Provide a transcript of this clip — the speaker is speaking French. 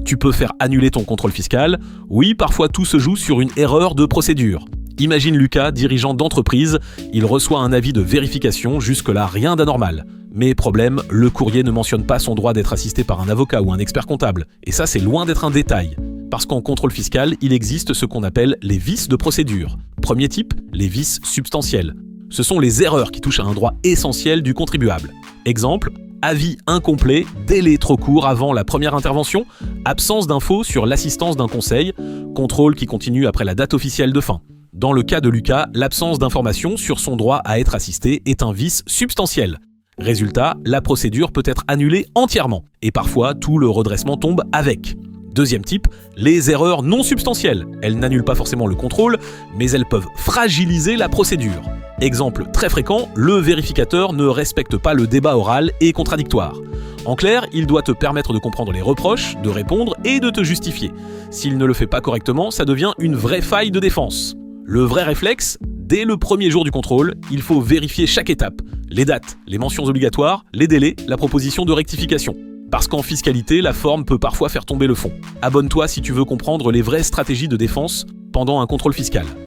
Tu peux faire annuler ton contrôle fiscal. Oui, parfois tout se joue sur une erreur de procédure. Imagine Lucas, dirigeant d'entreprise, il reçoit un avis de vérification, jusque-là rien d'anormal. Mais problème, le courrier ne mentionne pas son droit d'être assisté par un avocat ou un expert comptable. Et ça, c'est loin d'être un détail. Parce qu'en contrôle fiscal, il existe ce qu'on appelle les vices de procédure. Premier type, les vices substantiels. Ce sont les erreurs qui touchent à un droit essentiel du contribuable. Exemple, avis incomplet, délai trop court avant la première intervention, absence d'infos sur l'assistance d'un conseil, contrôle qui continue après la date officielle de fin. Dans le cas de Lucas, l'absence d'information sur son droit à être assisté est un vice substantiel. Résultat, la procédure peut être annulée entièrement, et parfois tout le redressement tombe avec. Deuxième type, les erreurs non substantielles. Elles n'annulent pas forcément le contrôle, mais elles peuvent fragiliser la procédure. Exemple très fréquent, le vérificateur ne respecte pas le débat oral et contradictoire. En clair, il doit te permettre de comprendre les reproches, de répondre et de te justifier. S'il ne le fait pas correctement, ça devient une vraie faille de défense. Le vrai réflexe, dès le premier jour du contrôle, il faut vérifier chaque étape, les dates, les mentions obligatoires, les délais, la proposition de rectification. Parce qu'en fiscalité, la forme peut parfois faire tomber le fond. Abonne-toi si tu veux comprendre les vraies stratégies de défense pendant un contrôle fiscal.